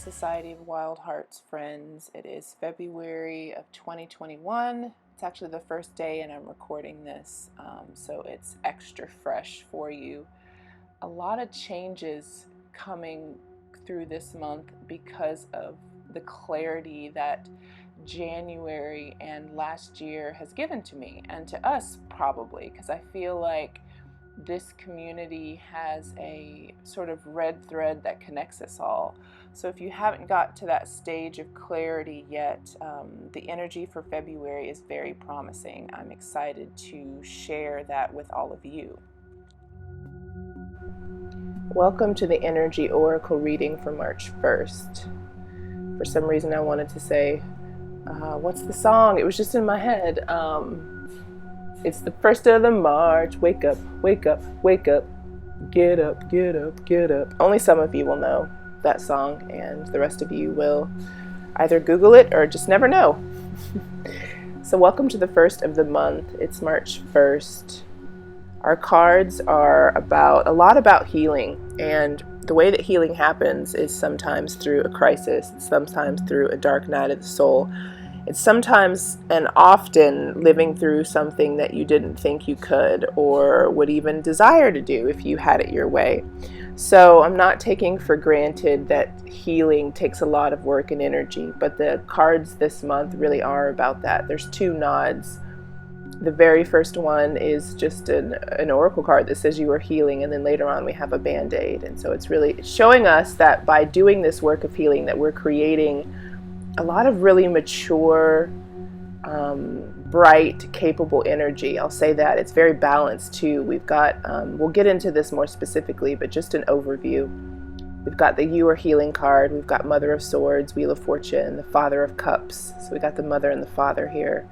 Society of Wild Hearts friends. It is February of 2021. It's actually the first day and I'm recording this, so it's extra fresh for you. A lot of changes coming through this month because of the clarity that January and last year has given to me and to us probably, because I feel like this community has a sort of red thread that connects us all. So if you haven't got to that stage of clarity yet, the energy for February is very promising. I'm excited to share that with all of you. Welcome to the Energy Oracle reading for March 1st. For some reason I wanted to say, what's the song? It was just in my head. It's the first of the March. Wake up, wake up, wake up. Get up, get up, get up. Only some of you will know that song, and the rest of you will either Google it or just never know. So welcome to the first of the month. It's March 1st. Our cards are a lot about healing, and the way that healing happens is sometimes through a crisis, sometimes through a dark night of the soul. It's sometimes and often living through something that you didn't think you could or would even desire to do if you had it your way. So I'm not taking for granted that healing takes a lot of work and energy, but the cards this month really are about that. There's two nods. The very first one is just an oracle card that says you are healing, and then later on we have a band-aid. And so it's really showing us that by doing this work of healing that we're creating a lot of really mature, bright, capable energy. I'll say that. It's very balanced too. We've got, we'll get into this more specifically, but just an overview. We've got the You Are Healing card. We've got Mother of Swords, Wheel of Fortune, the Father of Cups. So we got the Mother and the Father here.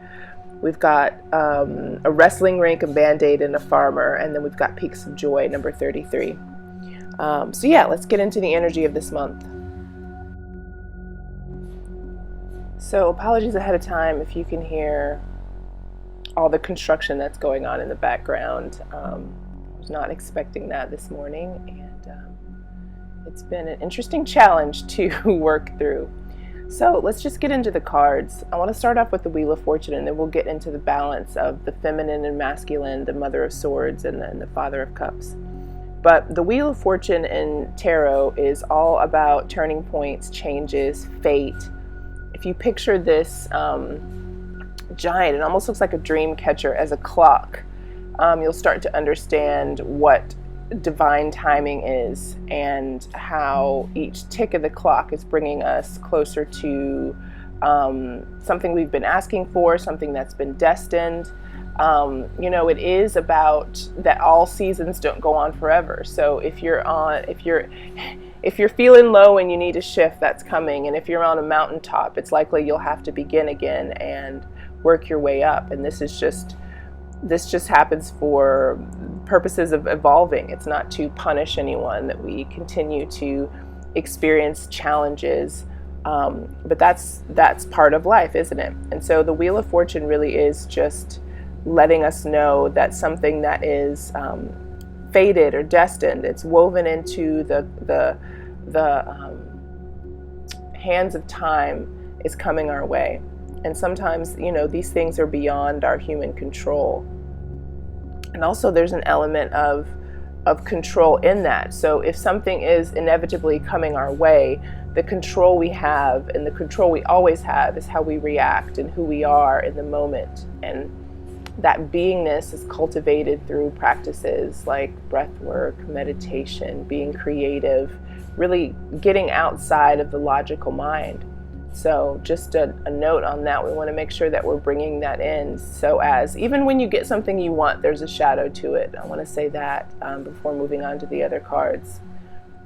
We've got a wrestling rink, a band-aid, and a farmer. And then we've got Peaks of Joy, number 33. So yeah, let's get into the energy of this month. So apologies ahead of time if you can hear all the construction that's going on in the background. I was not expecting that this morning, and it's been an interesting challenge to work through. So let's just get into the cards. I want to start off with the Wheel of Fortune, and then we'll get into the balance of the feminine and masculine, the Mother of Swords and the Father of Cups. But the Wheel of Fortune in tarot is all about turning points, changes, fate. If you picture this giant, it almost looks like a dream catcher as a clock, you'll start to understand what divine timing is and how each tick of the clock is bringing us closer to something we've been asking for, something that's been destined. It is about that all seasons don't go on forever. So if you're feeling low and you need a shift, that's coming. And if you're on a mountaintop, it's likely you'll have to begin again and work your way up. And this just happens for purposes of evolving. It's not to punish anyone that we continue to experience challenges. But that's part of life, isn't it? And so the Wheel of Fortune really is just letting us know that something that is fated or destined, it's woven into the hands of time, is coming our way. And sometimes, these things are beyond our human control. And also there's an element of control in that. So if something is inevitably coming our way, the control we have and the control we always have is how we react and who we are in the moment. And that beingness is cultivated through practices like breath work, meditation, being creative, really getting outside of the logical mind. So just a note on that, we want to make sure that we're bringing that in. So as even when you get something you want, there's a shadow to it. I want to say that before moving on to the other cards.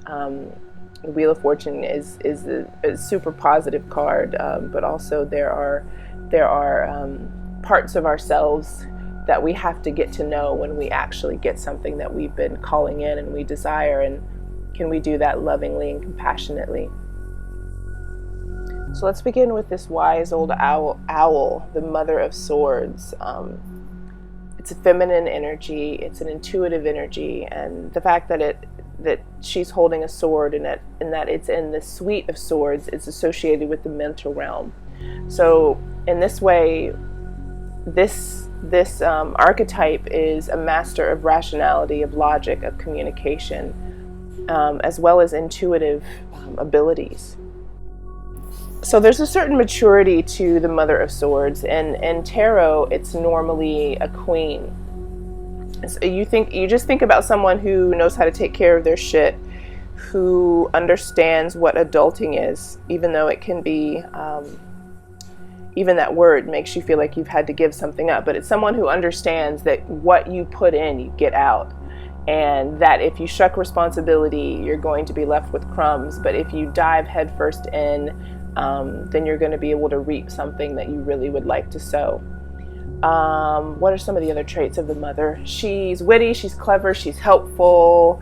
The Wheel of Fortune is a super positive card, but also there are parts of ourselves that we have to get to know when we actually get something that we've been calling in and we desire, and can we do that lovingly and compassionately. So let's begin with this wise old owl, the Mother of Swords. It's a feminine energy, it's an intuitive energy, and the fact that it that she's holding a sword, and that it's in the suite of swords. It's associated with the mental realm. So in this way, this archetype is a master of rationality, of logic, of communication, as well as intuitive abilities. So there's a certain maturity to the Mother of Swords, and in tarot, it's normally a queen. So you just think about someone who knows how to take care of their shit, who understands what adulting is, even though it can be, even that word makes you feel like you've had to give something up, but it's someone who understands that what you put in, you get out. And that if you shuck responsibility, you're going to be left with crumbs. But if you dive headfirst in, then you're going to be able to reap something that you really would like to sow. What are some of the other traits of the mother? She's witty, she's clever, she's helpful.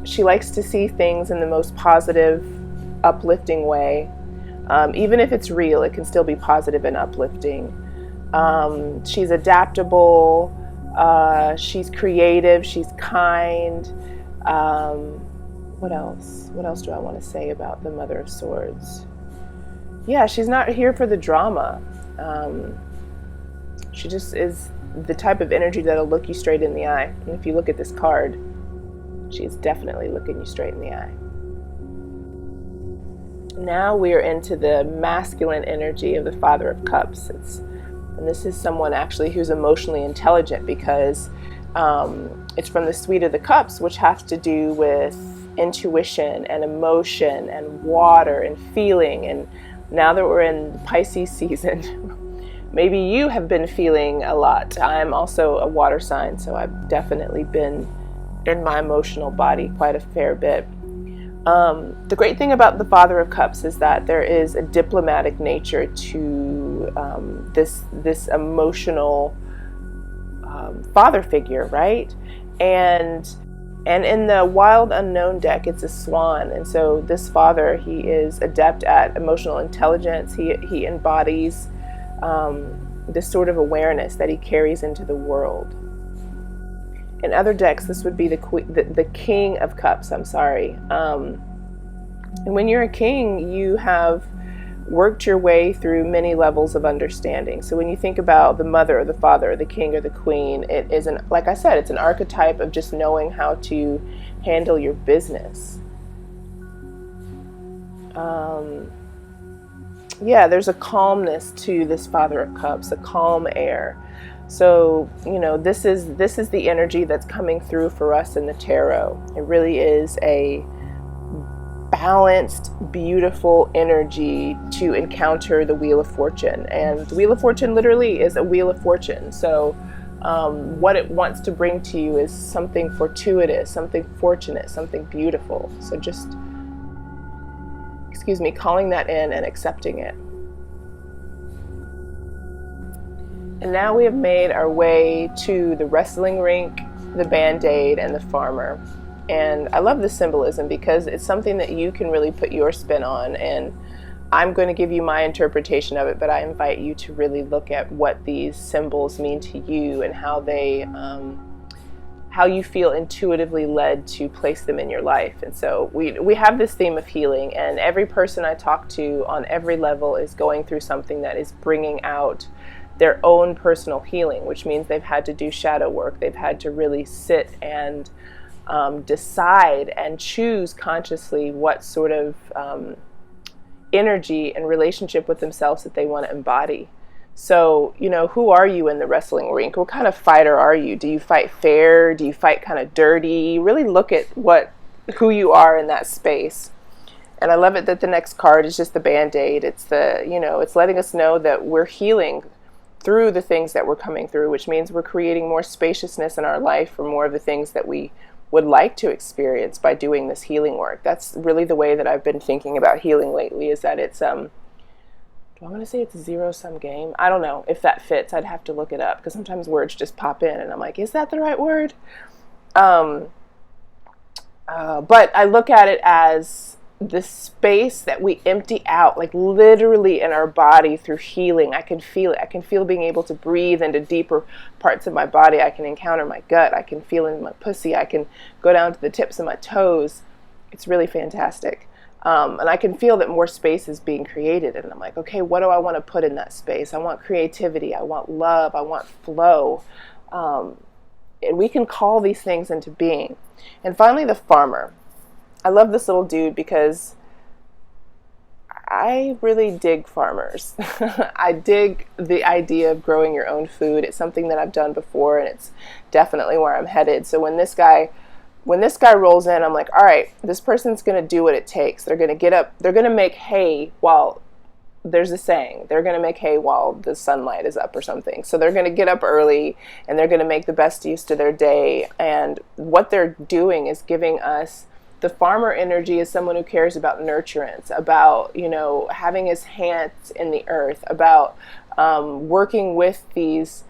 She likes to see things in the most positive, uplifting way. Even if it's real, it can still be positive and uplifting. She's adaptable. She's creative. She's kind. What else? What else do I want to say about the Mother of Swords? Yeah, she's not here for the drama. She just is the type of energy that'll look you straight in the eye. And if you look at this card, she's definitely looking you straight in the eye. Now we're into the masculine energy of the Father of Cups. And this is someone actually who's emotionally intelligent, because it's from the Suite of the Cups, which has to do with intuition and emotion and water and feeling. And now that we're in Pisces season, maybe you have been feeling a lot. I'm also a water sign, so I've definitely been in my emotional body quite a fair bit. The great thing about the Father of Cups is that there is a diplomatic nature to this emotional father figure, right? And in the Wild Unknown deck, it's a swan. And so this father, he is adept at emotional intelligence. He embodies this sort of awareness that he carries into the world. In other decks, this would be the King of Cups, I'm sorry. And when you're a king, you have worked your way through many levels of understanding. So when you think about the mother or the father or the king or the queen, it is, like I said, it's an archetype of just knowing how to handle your business. Yeah, there's a calmness to this Father of Cups, a calm air. So, this is the energy that's coming through for us in the tarot. It really is a balanced, beautiful energy to encounter the Wheel of Fortune. And the Wheel of Fortune literally is a Wheel of Fortune. So what it wants to bring to you is something fortuitous, something fortunate, something beautiful. So just, calling that in and accepting it. And now we have made our way to the wrestling rink, the Band-Aid, and the farmer. And I love the symbolism because it's something that you can really put your spin on. And I'm going to give you my interpretation of it, but I invite you to really look at what these symbols mean to you and how they, how you feel intuitively led to place them in your life. And so we have this theme of healing, and every person I talk to on every level is going through something that is bringing out their own personal healing, which means they've had to do shadow work. They've had to really sit and decide and choose consciously what sort of energy and relationship with themselves that they want to embody. So, who are you in the wrestling rink? What kind of fighter are you? Do you fight fair? Do you fight kind of dirty? Really look at who you are in that space. And I love it that the next card is just the Band-Aid. It's it's letting us know that we're healing through the things that we're coming through, which means we're creating more spaciousness in our life for more of the things that we would like to experience by doing this healing work. That's really the way that I've been thinking about healing lately, is that it's, do I want to say it's a zero-sum game? I don't know if that fits. I'd have to look it up, because sometimes words just pop in and I'm like, is that the right word? But I look at it as the space that we empty out, like literally in our body through healing. I can feel it. I can feel being able to breathe into deeper parts of my body. I can encounter my gut. I can feel it in my pussy. I can go down to the tips of my toes. It's really fantastic. And I can feel that more space is being created. And I'm like, okay, what do I want to put in that space? I want creativity. I want love. I want flow. And we can call these things into being. And finally, the farmer. I love this little dude because I really dig farmers. I dig the idea of growing your own food. It's something that I've done before, and it's definitely where I'm headed. So when this guy rolls in, I'm like, all right, this person's going to do what it takes. They're going to get up. They're going to make hay while, there's a saying, they're going to make hay while the sunlight is up or something. So they're going to get up early, and they're going to make the best use of their day. And what they're doing is giving us the farmer energy is someone who cares about nurturance, about, having his hands in the earth, about working with these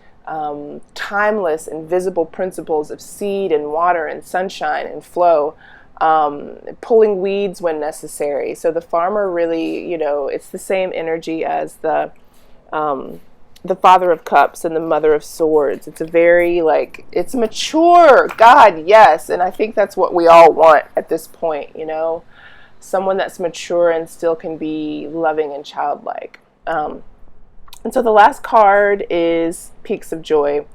timeless, invisible principles of seed and water and sunshine and flow, pulling weeds when necessary. So the farmer really, it's the same energy as the Father of Cups and the Mother of Swords. It's a very, it's mature. God, yes. And I think that's what we all want at this point, someone that's mature and still can be loving and childlike. And so the last card is Peaks of Joy.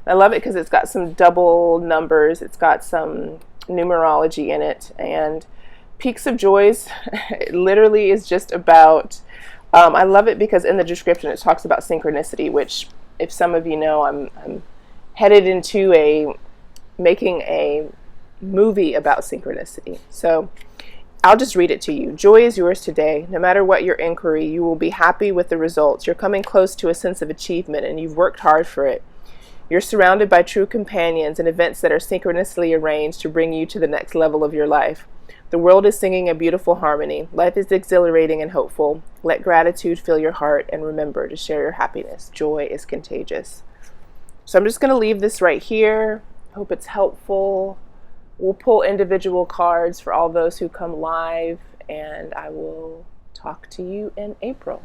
I love it because it's got some double numbers. It's got some numerology in it. And Peaks of Joys literally is just about... I love it because in the description it talks about synchronicity, which, if some of you know, I'm headed into making a movie about synchronicity. So I'll just read it to you. Joy is yours today. No matter what your inquiry, you will be happy with the results. You're coming close to a sense of achievement, and you've worked hard for it. You're surrounded by true companions and events that are synchronously arranged to bring you to the next level of your life. The world is singing a beautiful harmony. Life is exhilarating and hopeful. Let gratitude fill your heart, and remember to share your happiness. Joy is contagious. So I'm just going to leave this right here. Hope it's helpful. We'll pull individual cards for all those who come live, and I will talk to you in April.